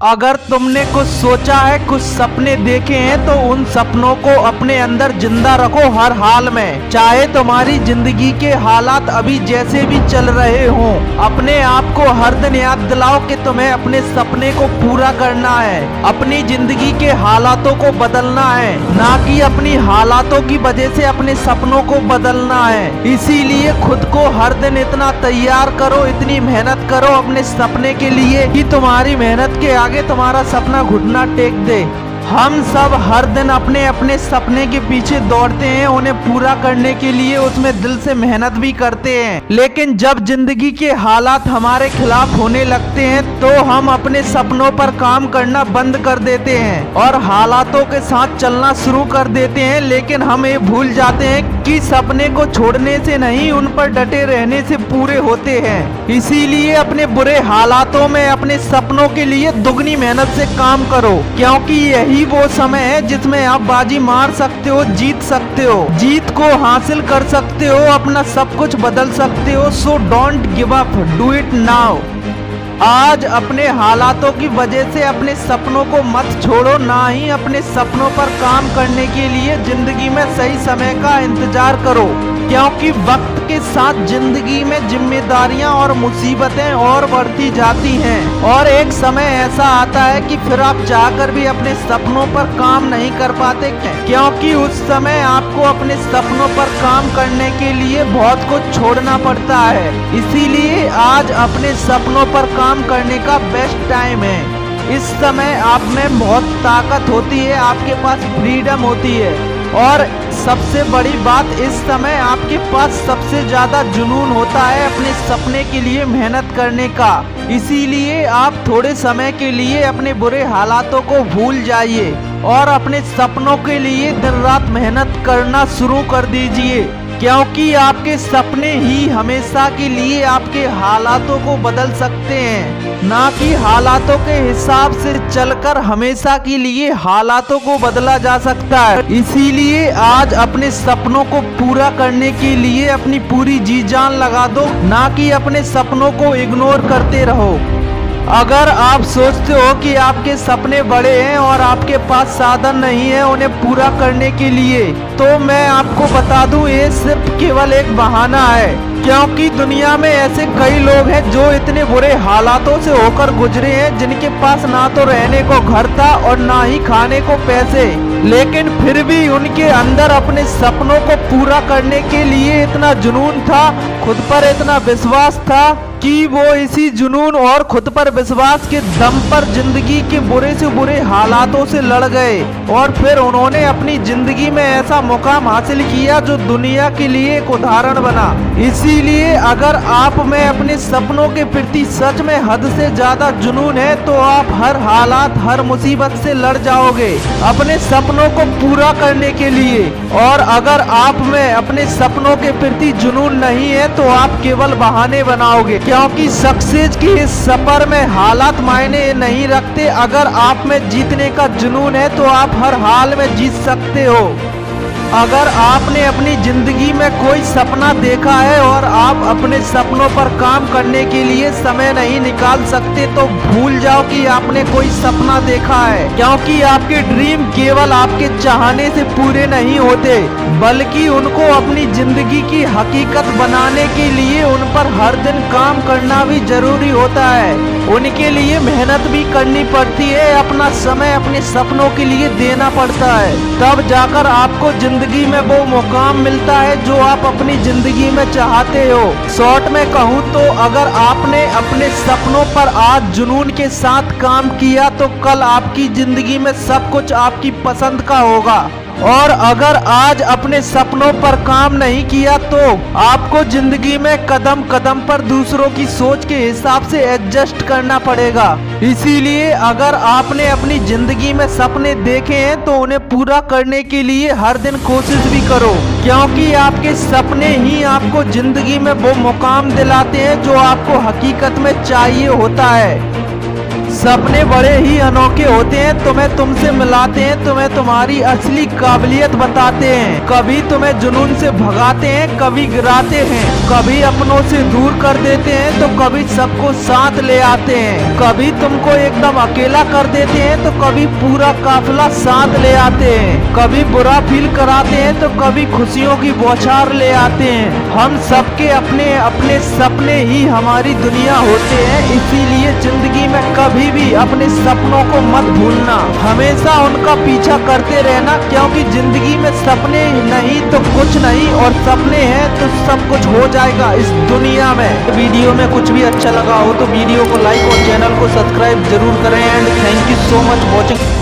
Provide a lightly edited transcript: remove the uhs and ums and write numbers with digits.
अगर तुमने कुछ सोचा है, कुछ सपने देखे हैं तो उन सपनों को अपने अंदर जिंदा रखो हर हाल में। चाहे तुम्हारी जिंदगी के हालात अभी जैसे भी चल रहे हों, अपने आप को हर दिन याद दिलाओ कि तुम्हें अपने सपने को पूरा करना है। अपनी जिंदगी के हालातों को बदलना है, ना कि अपनी हालातों की वजह से अपने सपनों को बदलना है। इसीलिए खुद को हर दिन इतना तैयार करो, इतनी मेहनत करो अपने सपने के लिए कि तुम्हारी मेहनत के आगे तुम्हारा सपना घुटना टेक दे। हम सब हर दिन अपने अपने सपने के पीछे दौड़ते हैं, उन्हें पूरा करने के लिए उसमें दिल से मेहनत भी करते हैं। लेकिन जब जिंदगी के हालात हमारे खिलाफ होने लगते हैं तो हम अपने सपनों पर काम करना बंद कर देते हैं और हालातों के साथ चलना शुरू कर देते हैं। लेकिन हम ये भूल जाते हैं कि सपने को छोड़ने से नहीं, उन पर डटे रहने से पूरे होते हैं। इसीलिए अपने बुरे हालातों में अपने सपनों के लिए दुगनी मेहनत से काम करो, क्योंकि यही वो समय है जिसमें आप बाजी मार सकते हो, जीत सकते हो, जीत को हासिल कर सकते हो, अपना सब कुछ बदल सकते हो। So don't give up, do it now. आज अपने हालातों की वजह से अपने सपनों को मत छोड़ो, ना ही अपने सपनों पर काम करने के लिए जिंदगी में सही समय का इंतजार करो, क्योंकि वक्त के साथ जिंदगी में जिम्मेदारियां और मुसीबतें और बढ़ती जाती हैं और एक समय ऐसा आता है कि फिर आप चाहकर भी अपने सपनों पर काम नहीं कर पाते, क्योंकि उस समय आपको अपने सपनों पर काम करने के लिए बहुत कुछ छोड़ना पड़ता है। इसीलिए आज अपने सपनों पर काम करने का बेस्ट टाइम है। इस समय आप में बहुत ताकत होती है, आपके पास फ्रीडम होती है और सबसे बड़ी बात, इस समय आपके पास सबसे ज्यादा जुनून होता है अपने सपने के लिए मेहनत करने का। इसीलिए आप थोड़े समय के लिए अपने बुरे हालातों को भूल जाइए और अपने सपनों के लिए दिन रात मेहनत करना शुरू कर दीजिए, क्योंकि आपके सपने ही हमेशा के लिए आपके हालातों को बदल सकते हैं, ना कि हालातों के हिसाब से चलकर हमेशा के लिए हालातों को बदला जा सकता है। इसीलिए आज अपने सपनों को पूरा करने के लिए अपनी पूरी जी जान लगा दो, ना कि अपने सपनों को इग्नोर करते रहो। अगर आप सोचते हो कि आपके सपने बड़े हैं और आपके पास साधन नहीं है उन्हें पूरा करने के लिए, तो मैं आपको बता दूं ये सिर्फ केवल एक बहाना है, क्योंकि दुनिया में ऐसे कई लोग हैं जो इतने बुरे हालातों से होकर गुजरे हैं, जिनके पास ना तो रहने को घर था और ना ही खाने को पैसे, लेकिन फिर भी उनके अंदर अपने सपनों को पूरा करने के लिए इतना जुनून था, खुद पर इतना विश्वास था कि वो इसी जुनून और खुद पर विश्वास के दम पर जिंदगी के बुरे से बुरे हालातों से लड़ गए और फिर उन्होंने अपनी जिंदगी में ऐसा मुकाम हासिल किया जो दुनिया के लिए एक उदाहरण बना। इसीलिए अगर आप में अपने सपनों के प्रति सच में हद से ज्यादा जुनून है तो आप हर हालात, हर मुसीबत से लड़ जाओगे अपने सपनों को पूरा करने के लिए। और अगर आप में अपने सपनों के प्रति जुनून नहीं है तो आप केवल बहाने बनाओगे, क्योंकि सक्सेस की इस सफर में हालात मायने नहीं रखते। अगर आप में जीतने का जुनून है तो आप हर हाल में जीत सकते हो। अगर आपने अपनी जिंदगी में कोई सपना देखा है और आप अपने सपनों पर काम करने के लिए समय नहीं निकाल सकते तो भूल जाओ कि आपने कोई सपना देखा है, क्योंकि आपके ड्रीम केवल आपके चाहने से पूरे नहीं होते, बल्कि उनको अपनी जिंदगी की हकीकत बनाने के लिए उन पर हर दिन काम करना भी जरूरी होता है। उनके लिए मेहनत भी करनी पड़ती है, अपना समय अपने सपनों के लिए देना पड़ता है, तब जाकर आपको जिंदगी में वो मुकाम मिलता है जो आप अपनी जिंदगी में चाहते हो। शॉर्ट में कहूँ तो अगर आपने अपने सपनों पर आज जुनून के साथ काम किया तो कल आपकी जिंदगी में सब कुछ आपकी पसंद का होगा, और अगर आज अपने सपनों पर काम नहीं किया तो आपको जिंदगी में कदम कदम पर दूसरों की सोच के हिसाब से एडजस्ट करना पड़ेगा। इसीलिए अगर आपने अपनी जिंदगी में सपने देखे हैं तो उन्हें पूरा करने के लिए हर दिन कोशिश भी करो, क्योंकि आपके सपने ही आपको जिंदगी में वो मुकाम दिलाते हैं जो आपको हकीकत में चाहिए होता है। सपने बड़े ही अनोखे होते हैं, तुम्हें तुमसे मिलाते हैं, तुम्हें तुम्हारी असली काबिलियत बताते हैं। कभी तुम्हें जुनून से भगाते हैं, कभी गिराते हैं, कभी अपनों से दूर कर देते हैं तो कभी सबको साथ ले आते हैं। कभी तुमको एकदम अकेला कर देते हैं तो कभी पूरा काफिला साथ ले आते हैं। कभी बुरा फील कराते हैं तो कभी खुशियों की बौछार ले आते हैं। हम सबके अपने अपने सपने ही हमारी दुनिया होते हैं, इसीलिए जिंदगी में कभी भी अपने सपनों को मत भूलना, हमेशा उनका पीछा करते रहना, क्योंकि जिंदगी में सपने नहीं तो कुछ नहीं, और सपने हैं तो सब कुछ हो जाएगा इस दुनिया में। वीडियो में कुछ भी अच्छा लगा हो तो वीडियो को लाइक और चैनल को सब्सक्राइब जरूर करें। And thank you so much watching.